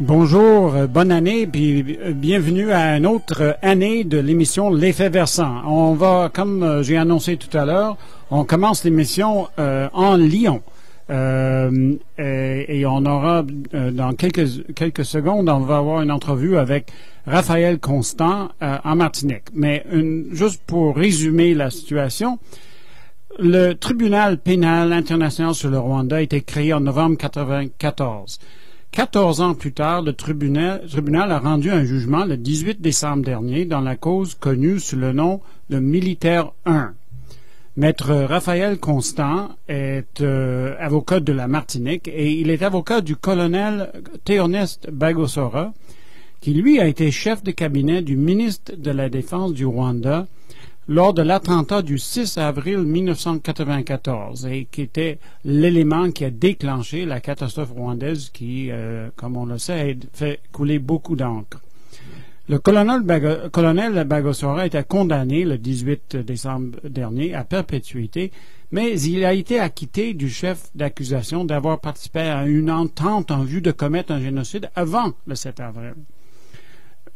Bonjour, bonne année, puis bienvenue à une autre année de l'émission L'Effet Versant. On va, comme j'ai annoncé tout à l'heure, on commence l'émission en Lyon. Et on aura, dans quelques secondes, on va avoir une entrevue avec Raphaël Constant en Martinique. Mais juste pour résumer la situation, le tribunal pénal international sur le Rwanda a été créé en novembre 1994. 14 ans plus tard, le tribunal a rendu un jugement le 18 décembre dernier dans la cause connue sous le nom de Militaire 1. Maître Raphaël Constant est avocat de la Martinique et il est avocat du colonel Théoneste Bagosora, qui lui a été chef de cabinet du ministre de la Défense du Rwanda lors de l'attentat du 6 avril 1994 et qui était l'élément qui a déclenché la catastrophe rwandaise qui, comme on le sait, a fait couler beaucoup d'encre. Le colonel Bagosora était condamné le 18 décembre dernier à perpétuité, mais il a été acquitté du chef d'accusation d'avoir participé à une entente en vue de commettre un génocide avant le 7 avril.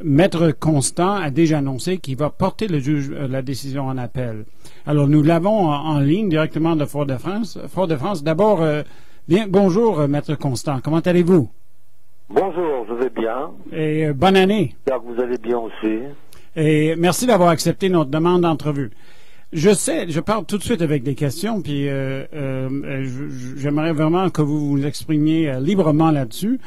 Maître Constant a déjà annoncé qu'il va porter la décision en appel. Alors, nous l'avons en ligne directement de Fort-de-France. Fort-de-France, d'abord, bonjour, Maître Constant. Comment allez-vous? Bonjour, je vais bien. Et bonne année. J'espère que vous allez bien aussi. Et merci d'avoir accepté notre demande d'entrevue. Je parle tout de suite avec des questions, puis j'aimerais vraiment que vous vous exprimiez librement là-dessus.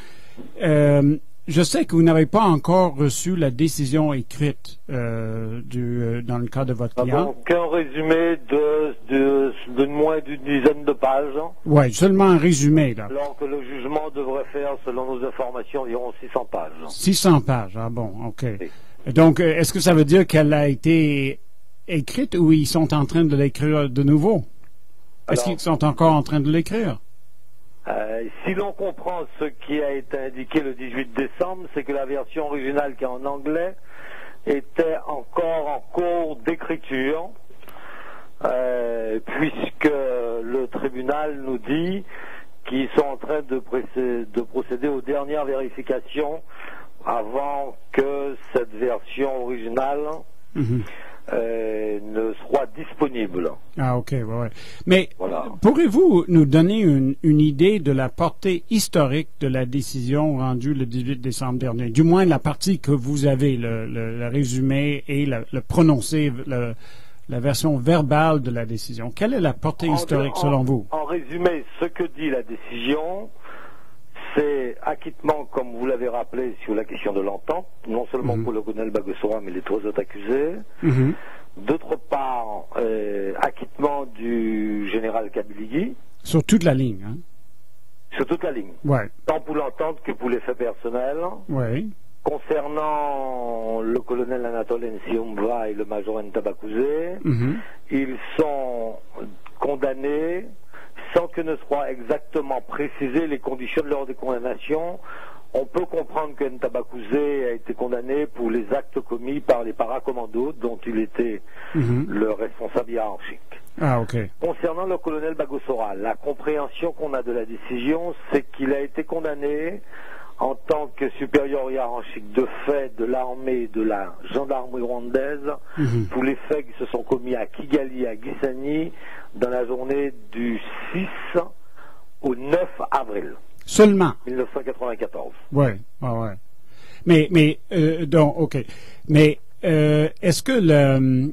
Je sais que vous n'avez pas encore reçu la décision écrite dans le cas de votre client. Donc, un résumé de moins d'une dizaine de pages. Oui, seulement un résumé, là. Alors que le jugement devrait faire, selon nos informations, environ 600 pages. 600 pages, ah bon, OK. Oui. Donc, est-ce que ça veut dire qu'elle a été écrite ou ils sont en train de l'écrire de nouveau? Est-ce qu'ils sont encore en train de l'écrire? Si l'on comprend ce qui a été indiqué le 18 décembre, c'est que la version originale qui est en anglais était encore en cours d'écriture, puisque le tribunal nous dit qu'ils sont en train de procéder aux dernières vérifications avant que cette version originale ne soit disponible. Ah, OK, ouais. Mais voilà. Pourriez-vous nous donner une idée de la portée historique de la décision rendue le 18 décembre dernier? Du moins la partie que vous avez, le résumé et le prononcé, la version verbale de la décision. Quelle est la portée historique selon vous? En résumé, ce que dit la décision, c'est acquittement, comme vous l'avez rappelé, sur la question de l'entente, non seulement pour le colonel Bagosora, mais les trois autres accusés. D'autre part, acquittement du général Kabiligi. Sur toute la ligne, hein? Sur toute la ligne. Ouais. Tant pour l'entente que pour les faits personnels. Oui. Concernant le colonel Anatole Nsiumva et le major Ntabakuze, ils sont condamnés sans que ne soient exactement précisées les conditions de leur condamnation. On peut comprendre que Ntabakuze a été condamné pour les actes commis par les paracommandos dont il était le responsable hiérarchique. Ah, OK. Concernant le colonel Bagosora, la compréhension qu'on a de la décision, c'est qu'il a été condamné en tant que supérieur hiérarchique de fait de l'armée de la gendarmerie rwandaise pour les faits qui se sont commis à Kigali et à Gisani dans la journée du 6 au 9 avril. Seulement. 1994. Oui, ouais. Mais donc, OK. Mais est-ce que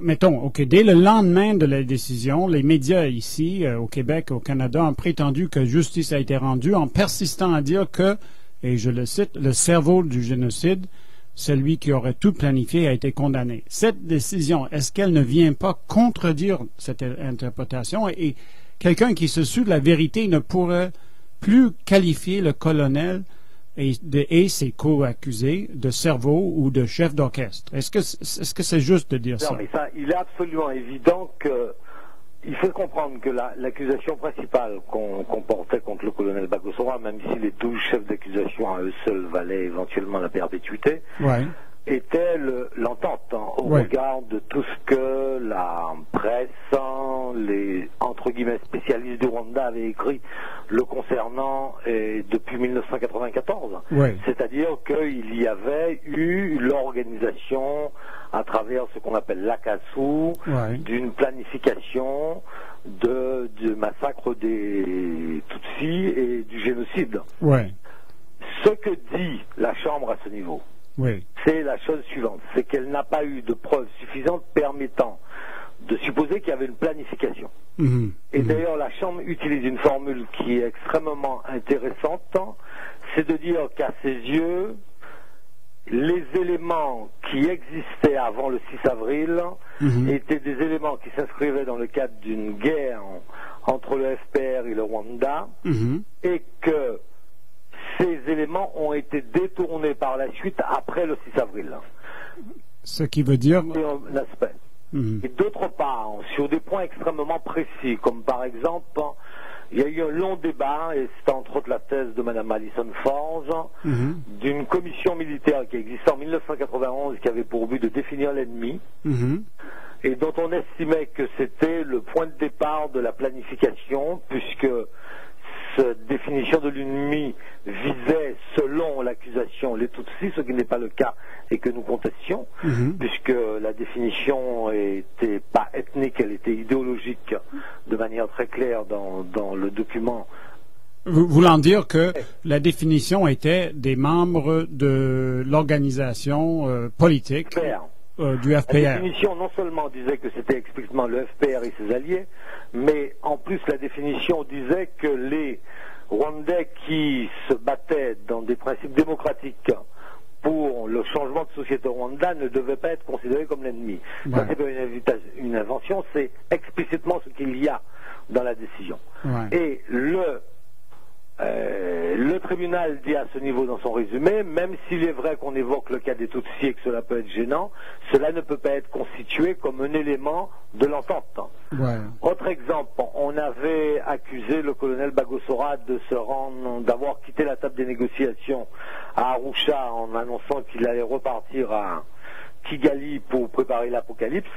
mettons, OK, dès le lendemain de la décision, les médias ici, au Québec, au Canada, ont prétendu que justice a été rendue en persistant à dire que, et je le cite, le cerveau du génocide, celui qui aurait tout planifié, a été condamné. Cette décision, est-ce qu'elle ne vient pas contredire cette interprétation et quelqu'un qui se suit de la vérité ne pourrait plus qualifier le colonel et ses co-accusés de cerveau ou de chef d'orchestre? Est-ce que c'est juste de dire ça? Non, mais ça, il est absolument évident que il faut comprendre que l'accusation principale qu'on portait contre le colonel Bagosora, même si les 12 chefs d'accusation à eux seuls valaient éventuellement la perpétuité, était l'entente, au regard de tout ce que la presse, les entre guillemets spécialistes du Rwanda avaient écrit le concernant depuis 1994. C'est-à-dire qu'il y avait eu l'organisation à travers ce qu'on appelle l'AKASU d'une planification du massacre des Tutsis et du génocide. Ce que dit la Chambre à ce niveau, c'est la chose suivante, c'est qu'elle n'a pas eu de preuves suffisantes permettant de supposer qu'il y avait une planification. Et d'ailleurs, la Chambre utilise une formule qui est extrêmement intéressante, c'est de dire qu'à ses yeux, les éléments qui existaient avant le 6 avril étaient des éléments qui s'inscrivaient dans le cadre d'une guerre entre le FPR et le Rwanda, et que ces éléments ont été détournés par la suite après le 6 avril. Ce qui veut dire... C'est un aspect. Et d'autre part, sur des points extrêmement précis, comme par exemple, il y a eu un long débat, et c'est entre autres la thèse de Mme Alison Forge, d'une commission militaire qui existait en 1991, qui avait pour but de définir l'ennemi, et dont on estimait que c'était le point de départ de la planification, puisque cette définition de l'ennemi visait, selon l'accusation, les Tutsis, ce qui n'est pas le cas et que nous contestions, puisque la définition n'était pas ethnique, elle était idéologique de manière très claire dans le document. Voulant dire que la définition était des membres de l'organisation politique du FPR. La définition non seulement disait que c'était explicitement le FPR et ses alliés, mais en plus la définition disait que les Rwandais qui se battaient dans des principes démocratiques pour le changement de société au Rwanda ne devaient pas être considérés comme l'ennemi. Ça, c'est pas une invention, c'est explicitement ce qu'il y a dans la décision. Et le tribunal dit à ce niveau dans son résumé, même s'il est vrai qu'on évoque le cas des Tutsis et que cela peut être gênant, cela ne peut pas être constitué comme un élément de l'entente. Autre exemple, on avait accusé le colonel Bagosora d'avoir quitté la table des négociations à Arusha en annonçant qu'il allait repartir à Kigali pour préparer l'apocalypse.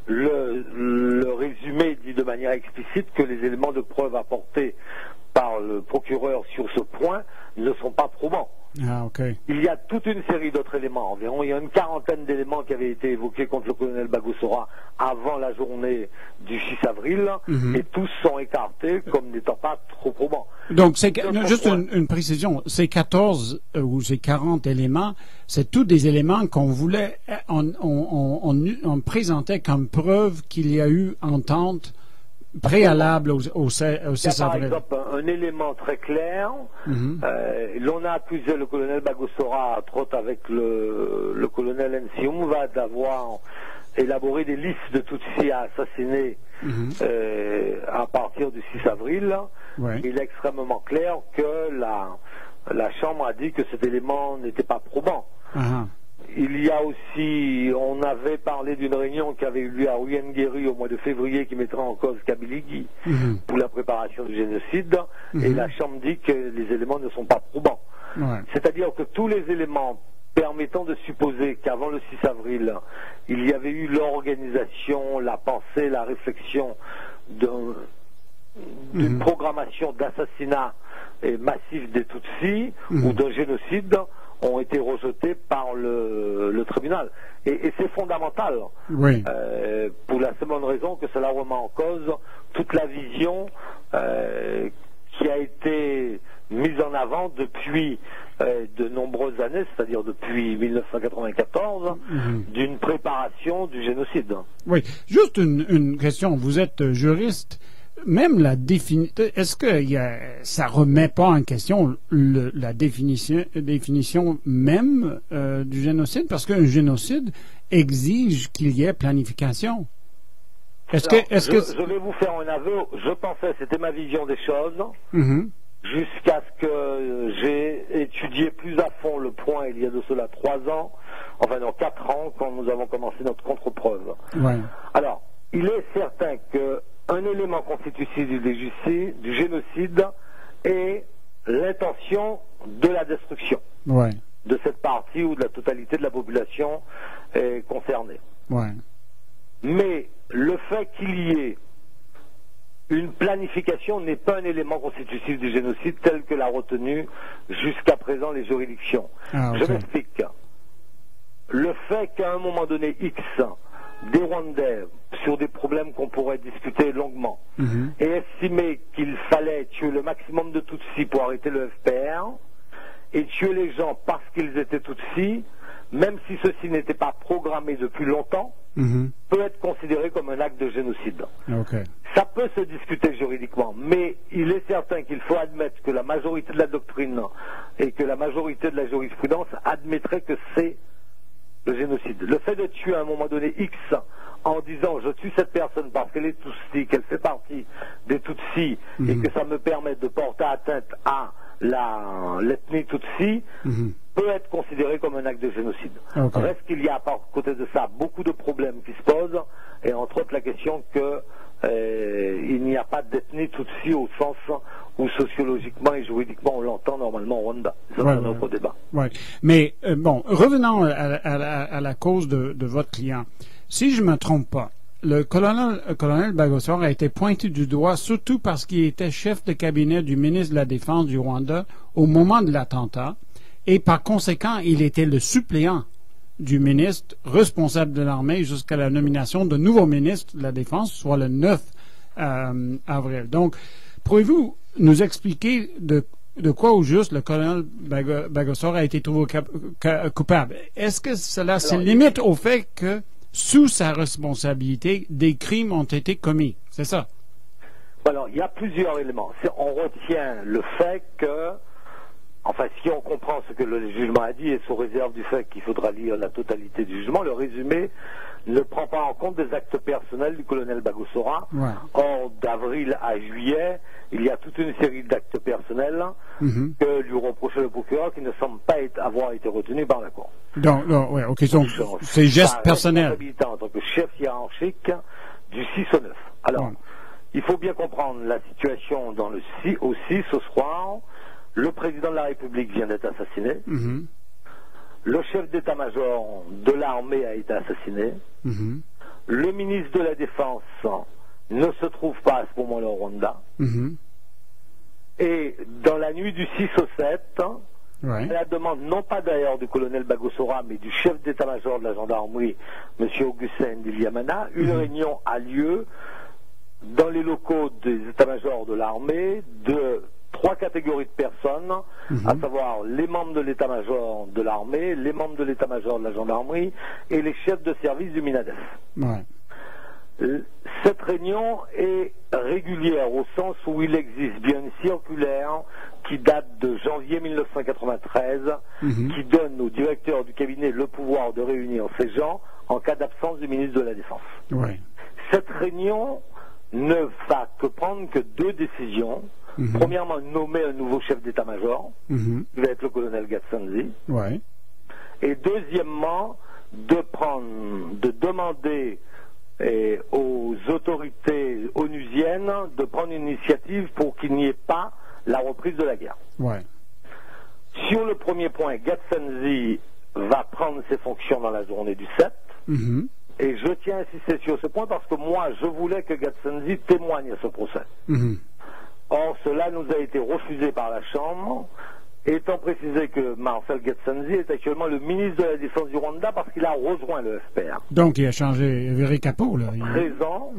Le résumé dit de manière explicite que les éléments de preuve apportés par le procureur sur ce point ne sont pas probants. Il y a toute une série d'autres éléments, environ il y a une quarantaine d'éléments qui avaient été évoqués contre le colonel Bagosora avant la journée du 6 avril, et tous sont écartés comme n'étant pas trop probants. Donc, c'est juste une précision, ces 14 ou ces 40 éléments, c'est tous des éléments qu'on voulait, on présentait comme preuve qu'il y a eu entente préalable au 6 avril. Par exemple, un élément très clair, l'on a accusé le colonel Bagosora, entre autres avec le colonel Nsiumva, d'avoir élaboré des listes de Tutsis à assassiner à partir du 6 avril. Il est extrêmement clair que la Chambre a dit que cet élément n'était pas probant. Il y a aussi, on avait parlé d'une réunion qui avait eu lieu à Ruyengueri au mois de février qui mettrait en cause Kabiligi pour la préparation du génocide, et la Chambre dit que les éléments ne sont pas probants. C'est-à-dire que tous les éléments permettant de supposer qu'avant le 6 avril, il y avait eu l'organisation, la pensée, la réflexion d'une programmation d'assassinat massif des Tutsis ou d'un génocide, ont été rejetés par le tribunal. Et c'est fondamental, pour la seule bonne raison que cela remet en cause toute la vision qui a été mise en avant depuis de nombreuses années, c'est-à-dire depuis 1994, d'une préparation du génocide. Oui, juste une question. Vous êtes juriste. Même la définition, est-ce que ça remet pas en question la définition même du génocide? Parce qu'un génocide exige qu'il y ait planification. Je vais vous faire un aveu. Je pensais, c'était ma vision des choses, jusqu'à ce que j'ai étudié plus à fond le point il y a de cela 3 ans, enfin non, 4 ans, quand nous avons commencé notre contre-preuve. Alors, il est certain que un élément constitutif du génocide est l'intention de la destruction. de cette partie ou de la totalité de la population concernée. Ouais. Mais le fait qu'il y ait une planification n'est pas un élément constitutif du génocide tel que l'a retenu jusqu'à présent les juridictions. Ah, okay. Je m'explique. Le fait qu'à un moment donné X, des Rwandais, sur des problèmes qu'on pourrait discuter longuement, aient estimé qu'il fallait tuer le maximum de Tutsis pour arrêter le FPR, et tuer les gens parce qu'ils étaient Tutsis, même si ceci n'était pas programmé depuis longtemps, peut être considéré comme un acte de génocide. Okay. Ça peut se discuter juridiquement, mais il est certain qu'il faut admettre que la majorité de la doctrine et que la majorité de la jurisprudence admettrait que c'est le génocide. Le fait de tuer à un moment donné X en disant je tue cette personne parce qu'elle est Tutsi, qu'elle fait partie des Tutsis et que ça me permet de porter atteinte à l'ethnie Tutsi, peut être considéré comme un acte de génocide. Okay. Reste qu'il y a à côté de ça beaucoup de problèmes qui se posent, et entre autres la question que il n'y a pas d'ethnie Tutsi au sens où sociologiquement et juridiquement on l'entend normalement au Rwanda. C'est un autre débat. Ouais. Mais bon, revenons à la cause de votre client. Si je ne me trompe pas, le colonel Bagosora a été pointé du doigt surtout parce qu'il était chef de cabinet du ministre de la Défense du Rwanda au moment de l'attentat, et par conséquent, il était le suppléant du ministre responsable de l'armée jusqu'à la nomination de nouveau ministre de la Défense, soit le 9 avril. Donc, pourriez-vous nous expliquer de quoi au juste le colonel Bagosora a été trouvé coupable? Est-ce que cela se limite au fait que, sous sa responsabilité, des crimes ont été commis? C'est ça? Alors, il y a plusieurs éléments. On retient le fait que, enfin, si on comprend ce que le jugement a dit, et sous réserve du fait qu'il faudra lire la totalité du jugement, le résumé ne prend pas en compte des actes personnels du colonel Bagosora. Ouais. Or, d'avril à juillet, il y a toute une série d'actes personnels que lui reprochait le procureur qui ne semble pas avoir été retenu par la Cour. Donc, ouais, ok, donc c'est gestes personnels. En tant que chef hiérarchique du 6 au 9. Alors, il faut bien comprendre la situation au 6 au soir. Le président de la République vient d'être assassiné. Le chef d'état-major de l'armée a été assassiné. Le ministre de la Défense ne se trouve pas à ce moment-là au Rwanda. Et dans la nuit du 6 au 7, à la demande non pas d'ailleurs du colonel Bagosora, mais du chef d'état-major de la gendarmerie, M. Augustin Ndiliamana, une réunion a lieu dans les locaux des états-majors de l'armée de 3 catégories de personnes, à savoir les membres de l'état-major de l'armée, les membres de l'état-major de la gendarmerie et les chefs de service du MINADEF. Cette réunion est régulière au sens où il existe bien une circulaire qui date de janvier 1993 qui donne au directeur du cabinet le pouvoir de réunir ces gens en cas d'absence du ministre de la Défense. Cette réunion ne va que prendre que 2 décisions. Premièrement, nommer un nouveau chef d'état-major, qui va être le colonel Gatsanzi. Et deuxièmement, de demander aux autorités onusiennes de prendre une initiative pour qu'il n'y ait pas la reprise de la guerre. Sur le premier point, Gatsanzi va prendre ses fonctions dans la journée du 7. Et je tiens à insister sur ce point parce que moi, je voulais que Gatsanzi témoigne à ce procès. Or, cela nous a été refusé par la Chambre, étant précisé que Marcel Gatsanzi est actuellement le ministre de la Défense du Rwanda parce qu'il a rejoint le FPR. Donc, il a changé, viré capot, là. Présent,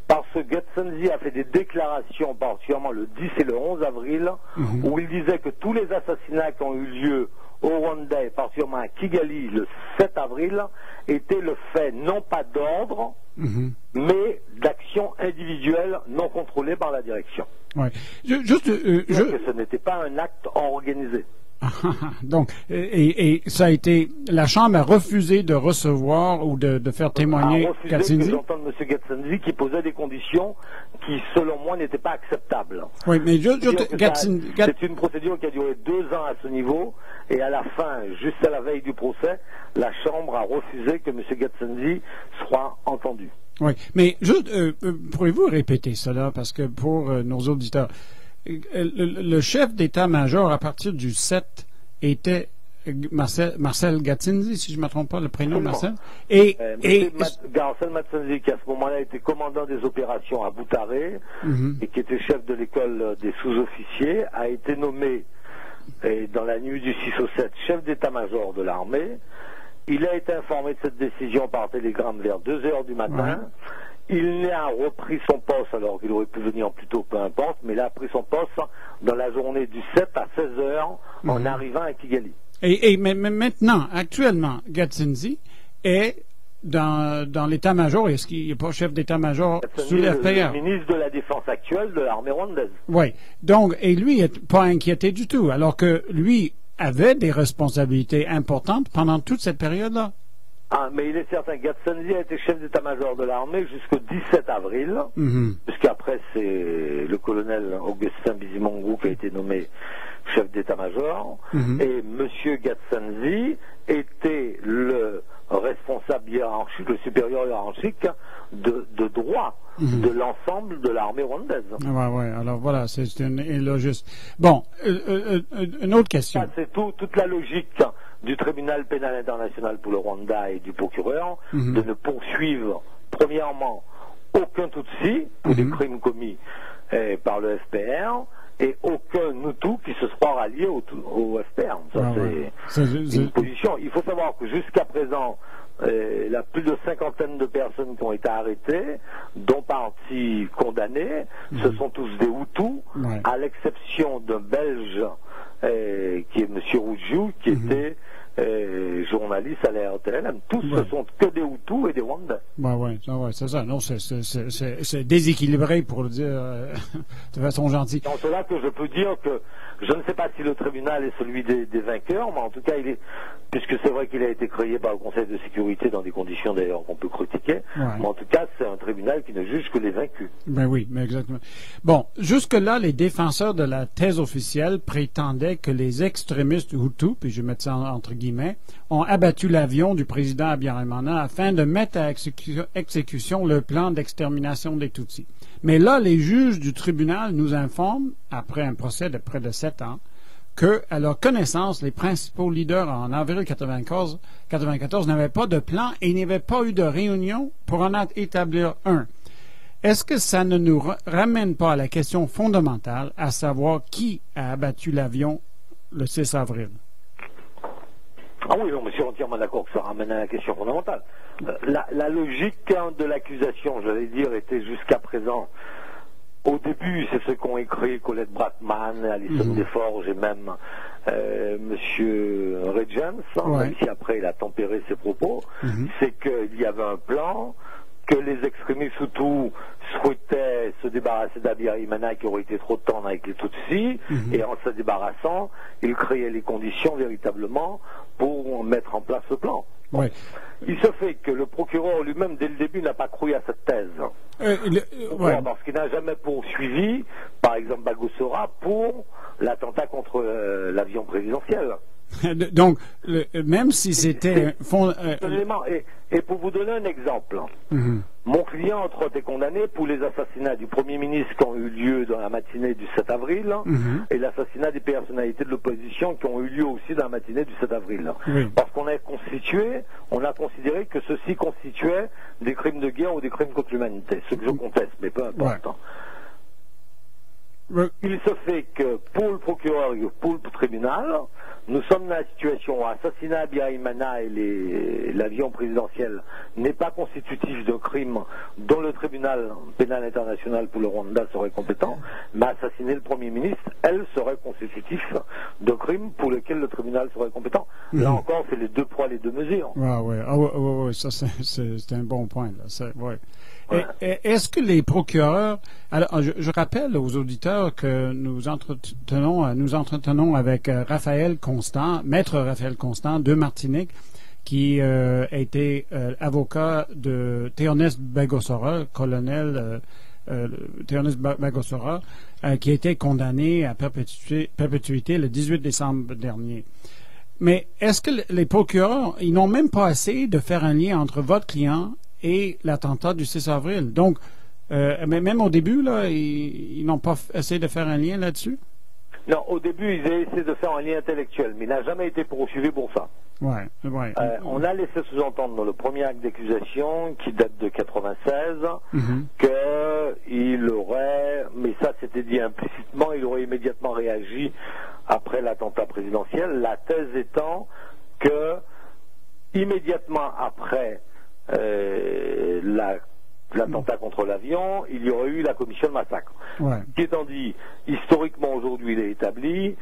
parce que Gatsanzi a fait des déclarations, particulièrement le 10 et le 11 avril, où il disait que tous les assassinats qui ont eu lieu au Rwanda et particulièrement à Kigali le 7 avril étaient le fait non pas d'ordre, mais d'actions individuelles non contrôlées par la direction. Ce n'était pas un acte organisé. Donc, et ça a été, la Chambre a refusé de recevoir ou de faire témoigner Gatsanzi. Que j'entende M. Gatsanzi qui posait des conditions qui, selon moi, n'étaient pas acceptables. Oui, mais c'est une procédure qui a duré 2 ans à ce niveau, et à la fin, juste à la veille du procès, la Chambre a refusé que M. Gatsanzi soit entendu. Oui, mais pourriez-vous répéter cela, parce que pour nos auditeurs, le chef d'état-major, à partir du 7, était Marcel Gattinzi, si je ne me trompe pas le prénom, Absolument. Marcel. Marcel Gattinzi, qui à ce moment-là était commandant des opérations à Boutaré et qui était chef de l'école des sous-officiers, a été nommé dans la nuit du 6 au 7 chef d'état-major de l'armée. Il a été informé de cette décision par télégramme vers 2 heures du matin. Il n'a repris son poste, alors qu'il aurait pu venir plus tôt, peu importe, mais il a pris son poste dans la journée du 7 à 16 heures en arrivant à Kigali. Mais maintenant, actuellement, Gattinzi est dans l'état-major. Est-ce qu'il n'est pas chef d'état-major sous l'FPR? Le ministre de la Défense actuelle de l'armée rwandaise. Oui. Donc, et lui n'est pas inquiété du tout, alors que lui avait des responsabilités importantes pendant toute cette période-là. Ah, mais il est certain que Gattinzi a été chef d'état-major de l'armée jusqu'au 17 avril, puisqu'après c'est le colonel Augustin Bizimungu qui a été nommé chef d'état-major, et M. Gattinzi était le responsable hiérarchique, le supérieur hiérarchique de droit de l'ensemble de l'armée rwandaise. Oui, alors voilà, c'est une logique. Bon, une autre question. Ça, c'est toute la logique du tribunal pénal international pour le Rwanda et du procureur de ne poursuivre, premièrement, aucun Tutsi pour des crimes commis par le FPR et aucun Hutu qui se soit rallié au FPR. Ça, c'est une position. Il faut savoir que jusqu'à présent, il y a plus de 50 de personnes qui ont été arrêtées, dont partie condamnées. Ce sont tous des Hutus, à l'exception d'un Belge qui est M. Rougiou, qui était journaliste à la RTL. Tous ce sont que des Hutus et des Rwandais. C'est ça. Non, c'est déséquilibré, pour le dire de façon gentille. Donc c'est là que je peux dire que je ne sais pas si le tribunal est celui des vainqueurs, mais en tout cas, puisque c'est vrai qu'il a été créé par le Conseil de sécurité dans des conditions d'ailleurs qu'on peut critiquer, mais en tout cas, c'est un tribunal qui ne juge que les vaincus. Oui, mais exactement. Bon, jusque-là, les défenseurs de la thèse officielle prétendaient que les extrémistes Hutus, puis je vais mettre ça entre guillemets, ont abattu l'avion du président Habyarimana afin de mettre à exécution le plan d'extermination des Tutsis. Mais là, les juges du tribunal nous informent, après un procès de près de 7 ans, que, à leur connaissance, les principaux leaders en avril 1994 n'avaient pas de plan et il n'y avait pas eu de réunion pour en établir un. Est-ce que ça ne nous ramène pas à la question fondamentale, à savoir qui a abattu l'avion le 6 avril? Ah oui, non, mais je suis entièrement d'accord que ça ramène à la question fondamentale. La logique de l'accusation, j'allais dire, était jusqu'à présent. Au début, c'est ce qu'ont écrit Colette Brackman, Alison Desforges et même Monsieur Regens, même si après il a tempéré ses propos, c'est qu'il y avait un plan, que les extrémistes Hutus souhaitaient se débarrasser d'Habyarimana qui aurait été trop tendre avec les Tutsis, et en se débarrassant, ils créaient les conditions véritablement pour mettre en place ce plan. Il se fait que le procureur lui-même, dès le début, n'a pas cru à cette thèse. Parce qu'il n'a jamais poursuivi, par exemple, Bagosora pour l'attentat contre l'avion présidentiel. Donc, même si c'était... Et pour vous donner un exemple, mon client, entre autres, est condamné pour les assassinats du Premier ministre qui ont eu lieu dans la matinée du 7 avril et l'assassinat des personnalités de l'opposition qui ont eu lieu aussi dans la matinée du 7 avril. Parce qu'on a considéré que ceci constituait des crimes de guerre ou des crimes contre l'humanité, ce que je conteste, mais peu importe. Il se fait que pour le procureur et pour le tribunal, nous sommes dans la situation où l'assassinat d'Habyarimana et l'avion présidentiel n'est pas constitutif d'un crime dont le tribunal pénal international pour le Rwanda serait compétent, mais assassiner le Premier ministre, elle, serait constitutif d'un crime pour lequel le tribunal serait compétent. Là encore, c'est les deux poids, les deux mesures. Ça c'est un bon point. Est-ce que les procureurs... Alors, je rappelle aux auditeurs que nous entretenons avec Raphaël Constant, maître Raphaël Constant de Martinique, qui a été avocat de Théoneste Bagosora, colonel Théoneste Bagosora, qui a été condamné à perpétuité le 18 décembre dernier. Mais est-ce que les procureurs, ils n'ont même pas essayé de faire un lien entre votre client et l'attentat du 6 avril? Donc, même au début, là, ils n'ont pas essayé de faire un lien là-dessus? Non, au début, ils avaient essayé de faire un lien intellectuel, mais il n'a jamais été poursuivi pour ça. Ouais. On a laissé sous-entendre dans le premier acte d'accusation, qui date de 96, qu'il aurait, mais ça c'était dit implicitement, il aurait immédiatement réagi après l'attentat présidentiel, la thèse étant que, immédiatement après l'attentat contre l'avion, il y aurait eu la commission de massacre. Qui étant dit, historiquement aujourd'hui il est établi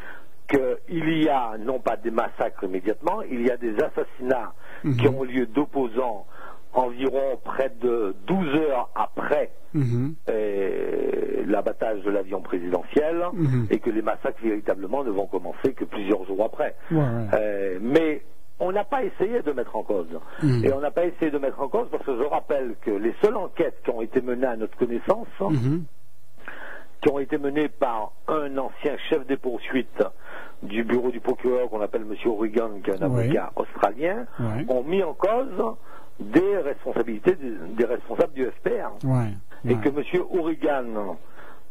qu'il y a, non pas des massacres immédiatement, il y a des assassinats qui ont lieu d'opposants environ près de 12 heures après l'abattage de l'avion présidentiel, et que les massacres véritablement ne vont commencer que plusieurs jours après. Mais on n'a pas essayé de mettre en cause. Et on n'a pas essayé de mettre en cause parce que je rappelle que les seules enquêtes qui ont été menées à notre connaissance, qui ont été menées par un ancien chef des poursuites du bureau du procureur qu'on appelle M. O'Regan, qui est un avocat australien, ont mis en cause des responsabilités des responsables du FPR. Et que M. O'Regan,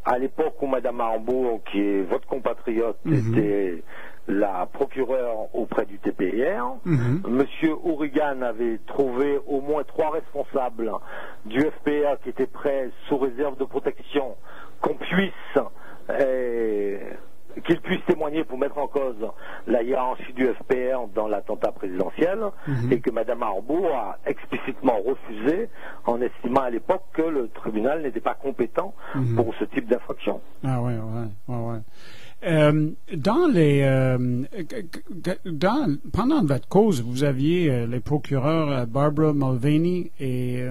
à l'époque où Mme Arbour, qui est votre compatriote, était la procureure auprès du TPR, M. O'Regan avait trouvé au moins 3 responsables du FPR qui étaient prêts, sous réserve de protection, qu'ils puissent témoigner pour mettre en cause la hiérarchie du FPR dans l'attentat présidentiel, et que Mme Arbour a explicitement refusé en estimant à l'époque que le tribunal n'était pas compétent pour ce type d'infraction. Pendant votre cause, vous aviez les procureurs Barbara Mulvaney et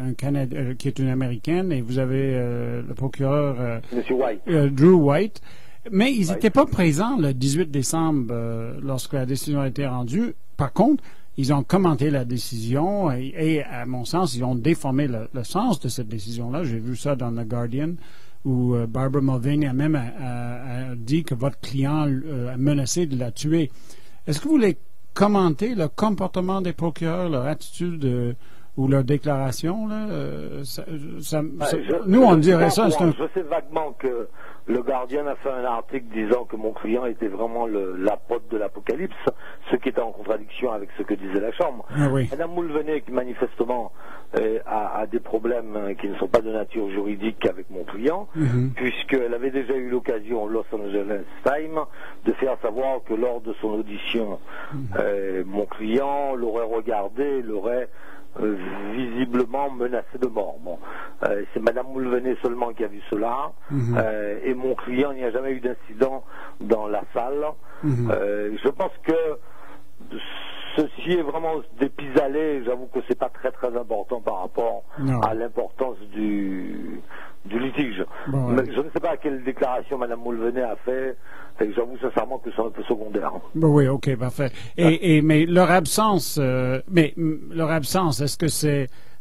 qui est une Américaine, et vous avez le procureur Drew White. Mais ils n'étaient pas présents le 18 décembre lorsque la décision a été rendue. Par contre, ils ont commenté la décision et à mon sens, ils ont déformé le sens de cette décision-là. J'ai vu ça dans The Guardian, où Barbara Mulvaney a même dit que votre client a menacé de la tuer. Est-ce que vous voulez commenter le comportement des procureurs, leur attitude ou leur déclaration, là? Nous, on dirait ça. Je sais vaguement que le Guardian a fait un article disant que mon client était vraiment l'apôtre de l'Apocalypse, ce qui était en contradiction avec ce que disait la Chambre. Madame Mulvaney, qui manifestement a des problèmes qui ne sont pas de nature juridique avec mon client, puisqu'elle avait déjà eu l'occasion au Los Angeles Times de faire savoir que lors de son audition, mon client l'aurait regardé, l'aurait visiblement menacé de mort. C'est Mme Mulvaney seulement qui a vu cela, et mon client, il n'y a jamais eu d'incident dans la salle. Je pense que ceci est vraiment des pis-aller. J'avoue que c'est pas très très important par rapport à l'importance du litige. Mais je ne sais pas quelle déclaration Mme Mulvaney a fait, et j'avoue sincèrement que c'est un peu secondaire. Oui, ok, parfait. Mais leur absence, est-ce que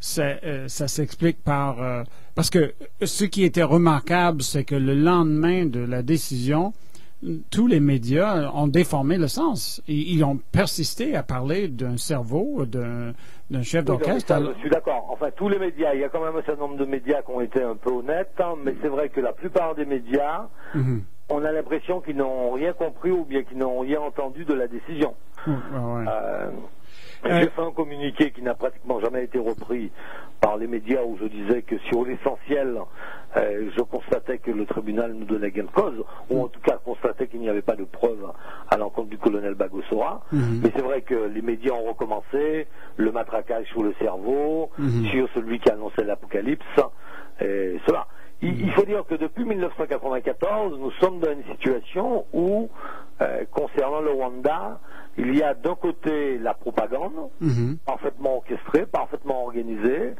ça s'explique par... parce que ce qui était remarquable, c'est que le lendemain de la décision, tous les médias ont déformé le sens. Ils ont persisté à parler d'un cerveau, d'un chef d'orchestre. Je suis d'accord. Enfin, tous les médias, il y a quand même un certain nombre de médias qui ont été un peu honnêtes, mais c'est vrai que la plupart des médias, on a l'impression qu'ils n'ont rien compris ou bien qu'ils n'ont rien entendu de la décision. J'ai fait un communiqué qui n'a pratiquement jamais été repris par les médias, où je disais que sur l'essentiel, je constatais que le tribunal nous donnait gain de cause, ou en tout cas constatait qu'il n'y avait pas de preuves à l'encontre du colonel Bagosora. Mais c'est vrai que les médias ont recommencé le matraquage sur le cerveau, sur celui qui annonçait l'apocalypse, et cela. Il faut dire que depuis 1994, nous sommes dans une situation où, concernant le Rwanda, il y a d'un côté la propagande, parfaitement orchestrée, parfaitement organisée,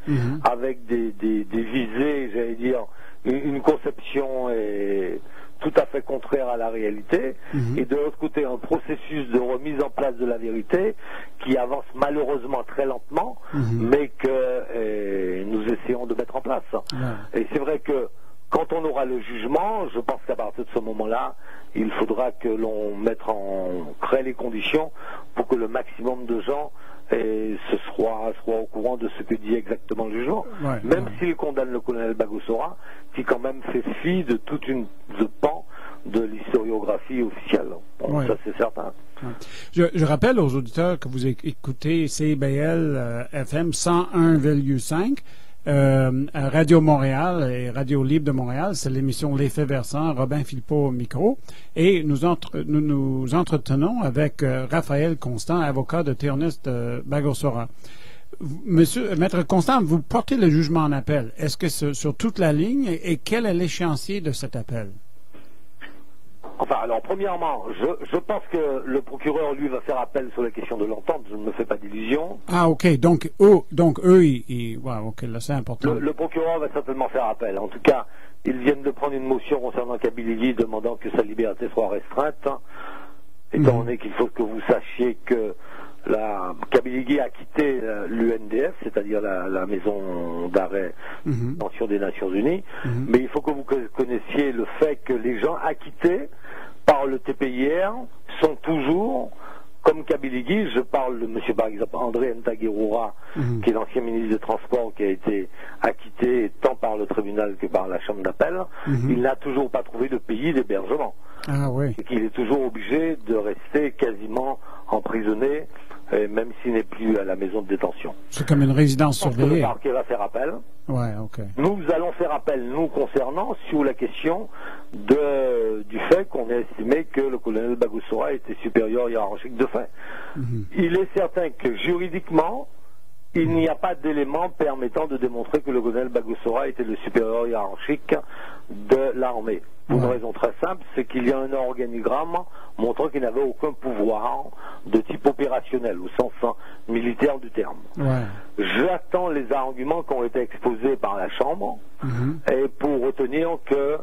avec des visées, j'allais dire, une conception tout à fait contraire à la réalité, et de l'autre côté un processus de remise en place de la vérité qui avance malheureusement très lentement, mais que nous essayons de mettre en place. Et c'est vrai que quand on aura le jugement, je pense qu'à partir de ce moment-là, il faudra que l'on crée les conditions pour que le maximum de gens soit au courant de ce que dit exactement le jugement. Même s'il condamne le colonel Bagosora, qui quand même fait fi de toute une pan de l'historiographie officielle. Bon, ça c'est certain. Ouais. Je rappelle aux auditeurs que vous écoutez CIBL FM 101,5 à Radio Montréal et Radio Libre de Montréal. C'est l'émission L'Effet Versant, Robin Philpot au micro. Et nous nous entretenons avec Raphaël Constant, avocat de Théoneste Bagosora. Maître Constant, vous portez le jugement en appel. Est-ce que c'est sur toute la ligne et quel est l'échéancier de cet appel? Enfin, alors, premièrement, je pense que le procureur, lui, va faire appel sur la question de l'entente. Je ne me fais pas d'illusions. Ah, OK. Donc, eux, OK, là, c'est important. Le procureur va certainement faire appel. En tout cas, ils viennent de prendre une motion concernant Kabiligi demandant que sa liberté soit restreinte. Étant donné qu'il faut que vous sachiez que Kabiligi a quitté l'UNDF, c'est-à-dire la maison d'arrêt détention des Nations Unies, mais il faut que vous connaissiez le fait que les gens acquittés par le TPIR sont toujours, comme Kabiligi, je parle de M. par exemple André Ntagerura, qui est l'ancien ministre des Transports, qui a été acquitté tant par le tribunal que par la chambre d'appel, il n'a toujours pas trouvé de pays d'hébergement. Ah oui. Et qu'il est toujours obligé de rester quasiment emprisonné, même s'il n'est plus à la maison de détention. C'est comme une résidence surveillée. Le parquet va faire appel. Ouais, OK. Nous allons faire appel, nous concernant, sur la question du fait qu'on ait estimé que le colonel Bagosora était supérieur hiérarchique de fait. Il est certain que juridiquement, il n'y a pas d'éléments permettant de démontrer que le colonel Bagosora était le supérieur hiérarchique de l'armée. Pour une raison très simple, c'est qu'il y a un organigramme montrant qu'il n'avait aucun pouvoir de type opérationnel, au sens militaire du terme. J'attends les arguments qui ont été exposés par la Chambre et pour retenir que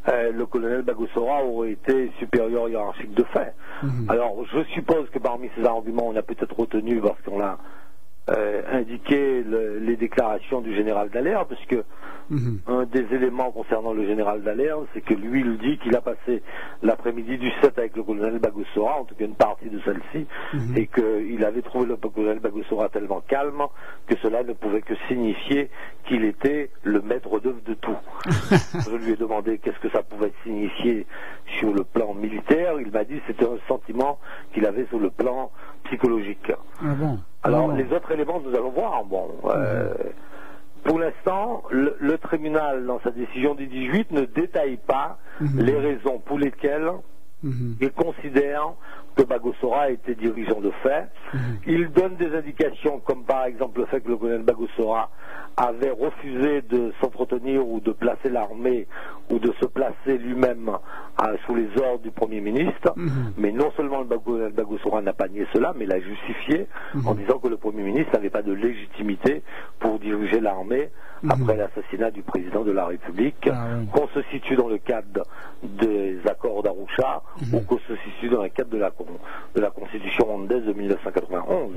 le colonel Bagosora aurait été supérieur hiérarchique de fait. Alors, je suppose que parmi ces arguments, on a peut-être retenu, parce qu'on a indiqué les déclarations du général Dallaire, puisque un des éléments concernant le général Dallaire, c'est que lui, il dit qu'il a passé l'après-midi du 7 avec le colonel Bagosora, en tout cas une partie de celle-ci, et qu'il avait trouvé le colonel Bagosora tellement calme que cela ne pouvait que signifier qu'il était le maître d'œuvre de tout. Je lui ai demandé qu'est-ce que ça pouvait signifier sur le plan militaire. Il m'a dit que c'était un sentiment qu'il avait sur le plan psychologique. Ah bon. Alors, les autres éléments, nous allons voir. Bon, pour l'instant, le tribunal, dans sa décision du 18, ne détaille pas les raisons pour lesquelles il considère que Bagosora était dirigeant de fait. Il donne des indications, comme par exemple le fait que le colonel Bagosora avait refusé de s'entretenir ou de placer l'armée ou de se placer lui-même sous les ordres du Premier ministre. Mais non seulement le colonel Bagosora n'a pas nié cela, mais l'a justifié en disant que le Premier ministre n'avait pas de légitimité pour diriger l'armée après l'assassinat du président de la République, qu'on se situe dans le cadre des accords d'Arusha ou qu'on se situe dans le cadre de la Constitution rwandaise de 1991.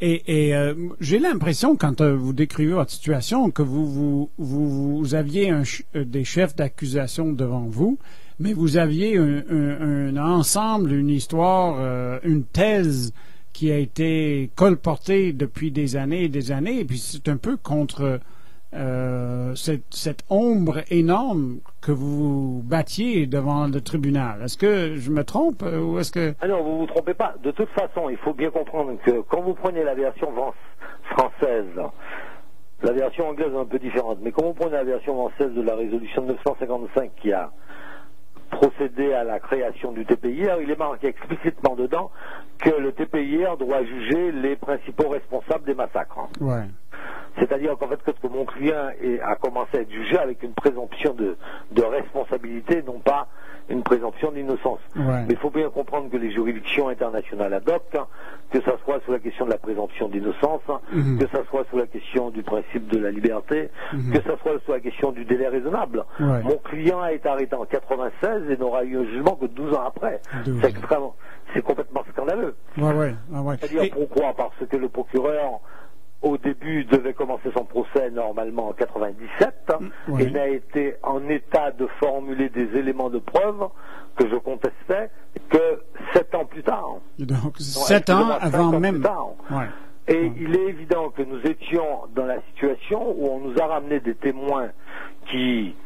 Et j'ai l'impression, quand vous décrivez votre situation, que vous aviez des chefs d'accusation devant vous, mais vous aviez un ensemble, une histoire, une thèse qui a été colportée depuis des années et des années, et puis c'est un peu contre cette ombre énorme que vous battiez devant le tribunal. Est-ce que je me trompe ou est-ce que... Ah non, vous ne vous trompez pas. De toute façon, il faut bien comprendre que quand vous prenez la version française, la version anglaise est un peu différente, mais quand vous prenez la version française de la résolution 955 qui a procédé à la création du TPIR, il est marqué explicitement dedans que le TPIR doit juger les principaux responsables des massacres. C'est-à-dire qu'en fait, que mon client a commencé à être jugé avec une présomption de responsabilité, non pas une présomption d'innocence. Mais il faut bien comprendre que les juridictions internationales adoptent, que ça soit sur la question de la présomption d'innocence, que ça soit sur la question du principe de la liberté, que ça soit sur la question du délai raisonnable. Mon client a été arrêté en 96 et n'aura eu un jugement que 12 ans après. C'est complètement scandaleux. C'est-à-dire pourquoi? Parce que le procureur, au début, devait commencer son procès normalement en 97 et n'a été en état de formuler des éléments de preuve que je contestais que 7 ans plus tard. Donc 7 ans avant même. Et il est évident que nous étions dans la situation où on nous a ramené des témoins qui,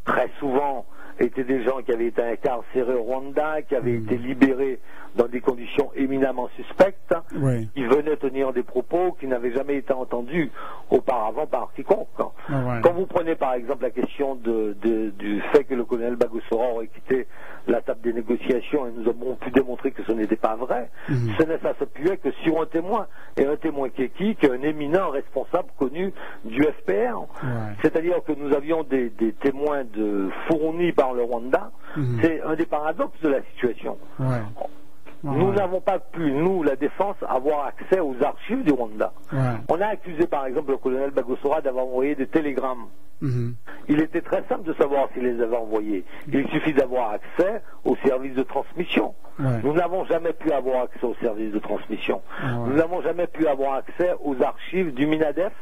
très souvent, étaient des gens qui avaient été incarcérés au Rwanda, qui avaient été libérés dans des conditions éminemment suspectes, qui venaient tenir des propos qui n'avaient jamais été entendus auparavant par quiconque. Quand vous prenez par exemple la question du fait que le colonel Bagosora aurait quitté la table des négociations et nous avons pu démontrer que ce n'était pas vrai, ce n'est à s'appuyer que sur un témoin, et un témoin qui est qui est un éminent responsable connu du FPR. C'est-à-dire que nous avions des témoins fournis par le Rwanda. C'est un des paradoxes de la situation. Nous n'avons pas pu, nous, la défense, avoir accès aux archives du Rwanda. On a accusé, par exemple, le colonel Bagosora d'avoir envoyé des télégrammes. Il était très simple de savoir s'il les avait envoyés. Il suffit d'avoir accès au service de transmission. Nous n'avons jamais pu avoir accès au service de transmission. Nous n'avons jamais pu avoir accès aux archives du MINADEF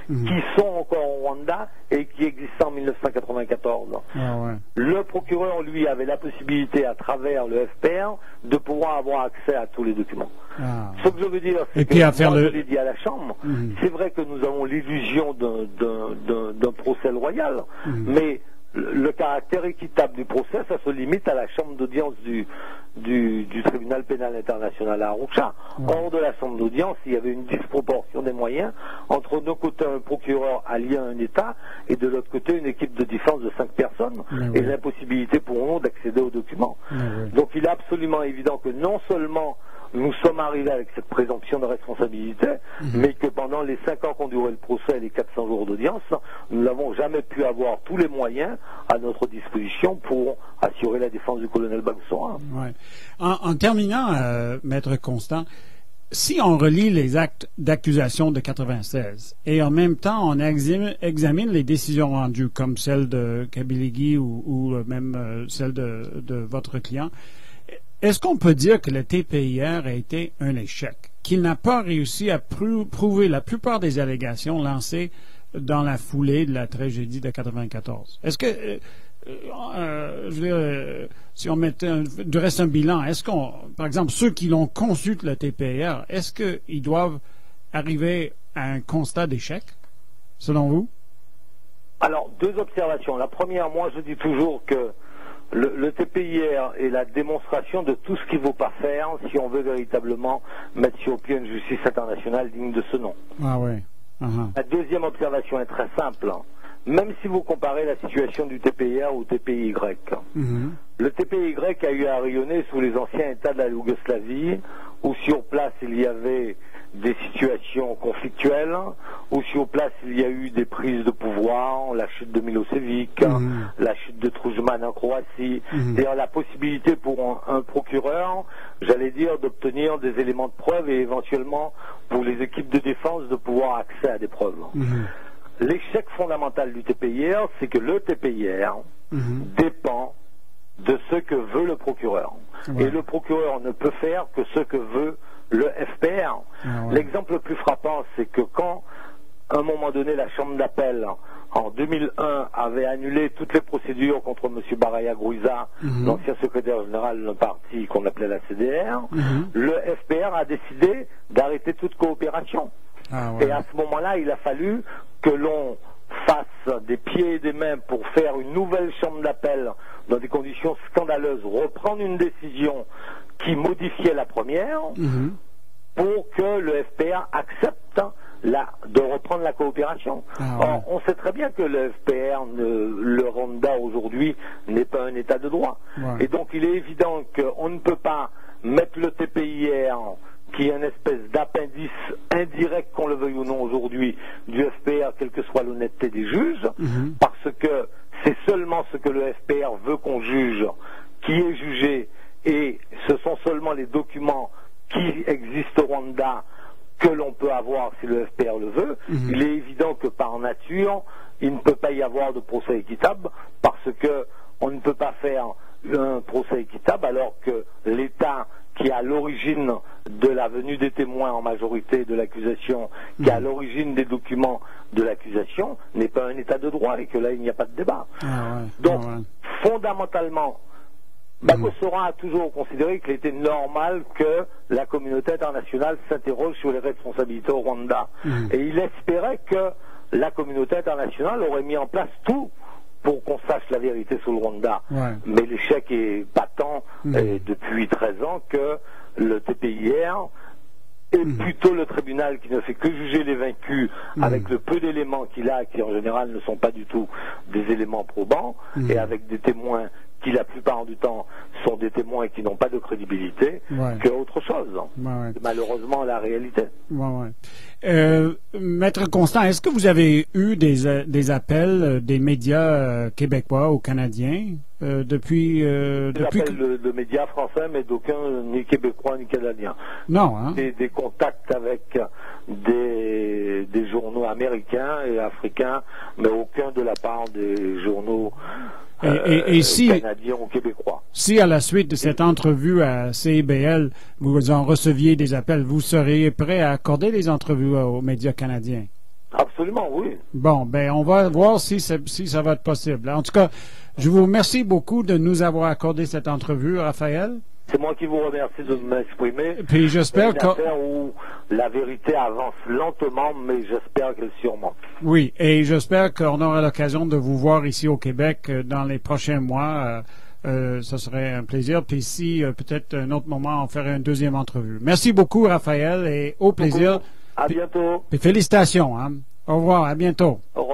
qui sont encore au Rwanda et qui existaient en 1994. Le procureur, lui, avait la possibilité, à travers le FPR, de pouvoir avoir accès à tous les documents. Ce que je veux dire, c'est que je l'ai dit à la Chambre, c'est vrai que nous avons l'illusion d'un procès royal, mais le caractère équitable du procès, ça se limite à la chambre d'audience du tribunal pénal international à Arusha. Hors de la chambre d'audience, il y avait une disproportion des moyens entre d'un côté un procureur allié à un État et de l'autre côté une équipe de défense de 5 personnes et l'impossibilité pour nous d'accéder aux documents. Donc il est absolument évident que non seulement nous sommes arrivés avec cette présomption de responsabilité, mais que pendant les 5 ans qu'ont duré le procès et les 400 jours d'audience, nous n'avons jamais pu avoir tous les moyens à notre disposition pour assurer la défense du colonel Bagosora. En terminant, Maître Constant, si on relit les actes d'accusation de 96 et en même temps on examine les décisions rendues comme celle de Kabiligi ou même celle de votre client, est-ce qu'on peut dire que le TPIR a été un échec, qu'il n'a pas réussi à prouver la plupart des allégations lancées dans la foulée de la tragédie de 94? Est-ce que, je veux dire, si on mettait un bilan, est-ce qu'on, par exemple, ceux qui l'ont conçu, le TPIR, est-ce qu'ils doivent arriver à un constat d'échec, selon vous? Alors, 2 observations. La première, moi, je dis toujours que le TPIR est la démonstration de tout ce qu'il ne faut pas faire si on veut véritablement mettre sur pied une justice internationale digne de ce nom. La deuxième observation est très simple. Même si vous comparez la situation du TPIR au TPY, le TPY a eu à rayonner sous les anciens États de la Yougoslavie, où sur place il y avait des situations conflictuelles, où sur place il y a eu des prises de pouvoir, la chute de Milosevic, la chute de Truman en Croatie, c'est-à-dire la possibilité pour un procureur, j'allais dire, d'obtenir des éléments de preuve et éventuellement pour les équipes de défense de pouvoir accès à des preuves. L'échec fondamental du TPIR, c'est que le TPIR dépend de ce que veut le procureur. Et le procureur ne peut faire que ce que veut le FPR. L'exemple le plus frappant, c'est que quand, à un moment donné, la Chambre d'appel, en 2001, avait annulé toutes les procédures contre M. Baraya Gruisa, l'ancien secrétaire général d'un parti qu'on appelait la CDR, le FPR a décidé d'arrêter toute coopération. Et à ce moment-là, il a fallu que l'on fasse des pieds et des mains pour faire une nouvelle chambre d'appel dans des conditions scandaleuses, reprendre une décision qui modifiait la première pour que le FPR accepte de reprendre la coopération. Or, on sait très bien que le FPR, le Rwanda aujourd'hui, n'est pas un État de droit. Et donc il est évident qu'on ne peut pas mettre le TPIR, qui est une espèce d'appendice indirect, qu'on le veuille ou non aujourd'hui, du FPR, quelle que soit l'honnêteté des juges, parce que c'est seulement ce que le FPR veut qu'on juge qui est jugé, et ce sont seulement les documents qui existent au Rwanda que l'on peut avoir si le FPR le veut. Il est évident que par nature, il ne peut pas y avoir de procès équitable, parce que on ne peut pas faire un procès équitable alors que l'État qui est à l'origine de la venue des témoins en majorité de l'accusation, qui est à l'origine des documents de l'accusation, n'est pas un État de droit, et que là il n'y a pas de débat. Donc, fondamentalement, Bagosora a toujours considéré qu'il était normal que la communauté internationale s'interroge sur les responsabilités au Rwanda. Et il espérait que la communauté internationale aurait mis en place tout pour qu'on sache la vérité sur le Rwanda. Ouais. Mais l'échec est patent depuis 13 ans que le TPIR est plutôt le tribunal qui ne fait que juger les vaincus avec le peu d'éléments qu'il a, qui en général ne sont pas du tout des éléments probants, et avec des témoins qui la plupart du temps sont des témoins qui n'ont pas de crédibilité, que autre chose. C'est malheureusement la réalité. Maître Constant, est-ce que vous avez eu des appels des médias québécois ou canadiens depuis de médias français, mais d'aucun ni québécois ni canadien. Non, hein? Des contacts avec des journaux américains et africains, mais aucun de la part des journaux canadiens ou québécois. Si à la suite de cette entrevue à CIBL, vous en receviez des appels, vous seriez prêt à accorder des entrevues aux médias canadiens? Absolument, oui. Bon, ben on va voir si ça va être possible. En tout cas, je vous remercie beaucoup de nous avoir accordé cette entrevue, Raphaël. C'est moi qui vous remercie de m'exprimer. Puis j'espère que... où la vérité avance lentement, mais j'espère qu'elle surmonte. Oui, et j'espère qu'on aura l'occasion de vous voir ici au Québec dans les prochains mois. Ce serait un plaisir. Puis si peut-être un autre moment, on ferait une deuxième entrevue. Merci beaucoup, Raphaël, et au plaisir. À bientôt. Puis félicitations. Hein? Au revoir, à bientôt. Au revoir.